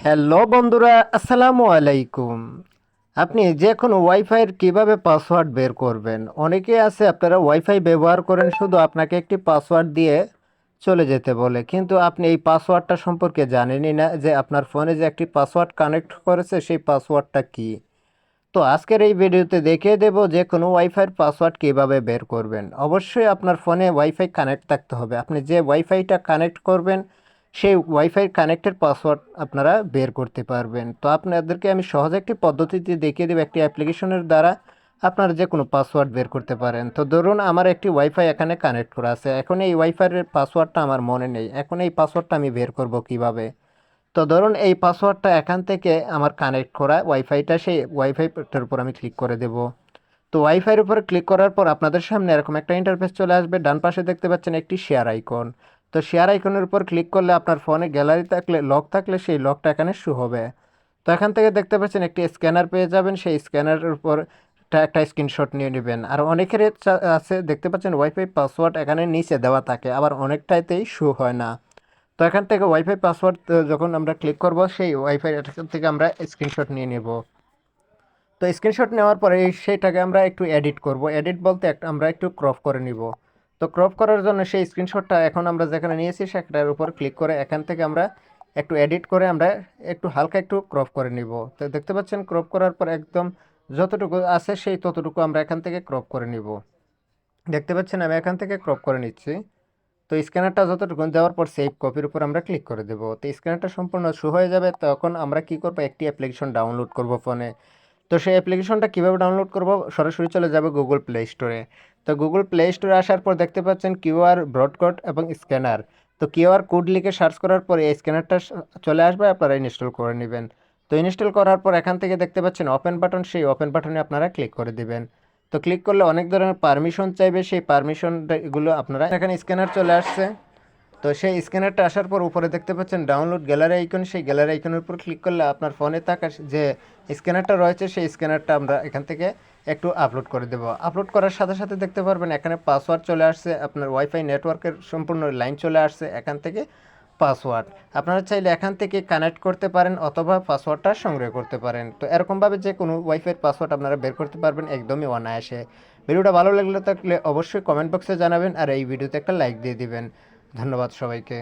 Hello বন্ধুরা, আসসালামু আলাইকুম। আপনি যে কোনো ওয়াইফাইয়ের কিভাবে পাসওয়ার্ড বের করবেন? অনেকে আছে আপনারা ওয়াইফাই ব্যবহার করেন, শুধু আপনাকে একটি পাসওয়ার্ড দিয়ে চলে যেতে বলে, কিন্তু আপনি এই পাসওয়ার্ডটা সম্পর্কে জানেনই না যে আপনার ফোনে যে একটি পাসওয়ার্ড কানেক্ট করেছে সেই পাসওয়ার্ডটা কি। তো আজকের এই ভিডিওতে দেখিয়ে দেব যে কোনো ওয়াইফাইয়ের পাসওয়ার্ড কিভাবে বের করবেন। অবশ্যই আপনার ফোনে ওয়াইফাই কানেক্ট থাকতে হবে। আপনি যে ওয়াইফাইটা কানেক্ট করবেন সেই ওয়াইফাই কানেক্টের পাসওয়ার্ড আপনারা বের করতে পারবেন। তো আপনাদেরকে আমি সহজ একটি পদ্ধতিতে দেখিয়ে দেব, একটি অ্যাপ্লিকেশনের দ্বারা আপনারা যে কোনো পাসওয়ার্ড বের করতে পারেন। তো ধরুন আমার একটি ওয়াইফাই এখানে কানেক্ট করা আছে, এখন এই ওয়াইফাইয়ের পাসওয়ার্ডটা আমার মনে নেই। এখন এই পাসওয়ার্ডটা আমি বের করব কিভাবে? তো ধরুন এই পাসওয়ার্ডটা এখান থেকে আমার কানেক্ট করা ওয়াইফাইটা, সেই ওয়াইফাইটার উপর আমি ক্লিক করে দেব। তো ওয়াইফাইয়ের উপরে ক্লিক করার পর আপনাদের সামনে এরকম একটা ইন্টারফেস চলে আসবে। ডান পাশে দেখতে পাচ্ছেন একটি শেয়ার আইকন। তো শেয়ার আইকনের উপর ক্লিক করলে আপনার ফোনে গ্যালারি থাকলে, লক থাকলে সেই লকটা এখানে শো হবে। তো এখান থেকে দেখতে পাচ্ছেন একটি স্ক্যানার পেয়ে যাবেন, সেই স্ক্যানারের উপর একটা স্ক্রিনশট নিয়ে নেবেন। আর অনেকের আছে দেখতে পাচ্ছেন ওয়াইফাই পাসওয়ার্ড এখানে নিচে দেওয়া থাকে, আবার অনেকটাইতেই শো হয় না। তো এখান থেকে ওয়াইফাই পাসওয়ার্ড যখন আমরা ক্লিক করব সেই ওয়াইফাই থেকে আমরা স্ক্রিনশট নিয়ে নেব। তো স্ক্রিনশট নেওয়ার পরে সেইটাকে আমরা একটু এডিট করব। এডিট বলতে আমরা একটু ক্রপ করে নিব। তো ক্রপ করার জন্য সেই স্ক্রিনশটটা এখন আমরা যেখানে নিয়েছি সেটার উপর ক্লিক করে এখান থেকে আমরা একটু এডিট করে আমরা একটু হালকা একটু ক্রপ করে নিব। তো দেখতে পাচ্ছেন ক্রপ করার পর একদম যতটুকু আছে সেই ততটুকু আমরা এখান থেকে ক্রপ করে নিব। দেখতে পাচ্ছেন আমি এখান থেকে ক্রপ করে নিচ্ছি। তো স্ক্যানারটা যতটুকু দেওয়ার পর সেভ কপির উপর আমরা ক্লিক করে দেবো। তো স্ক্যানারটা সম্পূর্ণ শো হয়ে যাবে। তখন আমরা কি করব, একটি অ্যাপ্লিকেশন ডাউনলোড করব ফোনে। তো সেই অ্যাপ্লিকেশনটা কীভাবে ডাউনলোড করব, সরাসরি চলে যাবে গুগল প্লে স্টোরে। তো গুগল প্লে স্টোরে আসার পর দেখতে পাচ্ছেন কিউআর, ব্রডকোড এবং স্ক্যানার। তো কিউআর কোড লিখে সার্চ করার পরে এই স্ক্যানারটা চলে আসবে, আপনারা ইনস্টল করে নেবেন। তো ইনস্টল করার পর এখান থেকে দেখতে পাচ্ছেন ওপেন বাটন, সেই ওপেন বাটনে আপনারা ক্লিক করে দিবেন। তো ক্লিক করলে অনেক ধরনের পারমিশন চাইবে, সেই পারমিশনগুলো আপনারা এখানে স্ক্যানার চলে আসছে। তো সেই স্ক্যানারটা আসার পর উপরে দেখতে পাচ্ছেন ডাউনলোড গ্যালারি আইকন, সেই গ্যালারি আইকনের উপর ক্লিক করলে আপনার ফোনে থাকা যে স্ক্যানারটা রয়েছে সেই স্ক্যানারটা আমরা এখান থেকে একটু আপলোড করে দেব। আপলোড করার সাথে সাথে দেখতে পারবেন এখানে পাসওয়ার্ড চলে আসছে, আপনার ওয়াইফাই নেটওয়ার্কের সম্পূর্ণ লাইন চলে আসছে। এখান থেকে পাসওয়ার্ড আপনারা চাইলে এখান থেকে কানেক্ট করতে পারেন অথবা পাসওয়ার্ডটা সংগ্রহ করতে পারেন। তো এরকমভাবে যে কোনো ওয়াইফাইয়ের পাসওয়ার্ড আপনারা বের করতে পারবেন একদমই অনায়াসে। ভিডিওটা ভালো লাগলে থাকলে অবশ্যই কমেন্ট বক্সে জানাবেন, আর এই ভিডিওতে একটা লাইক দিয়ে দিবেন। ধন্যবাদ সবাইকে।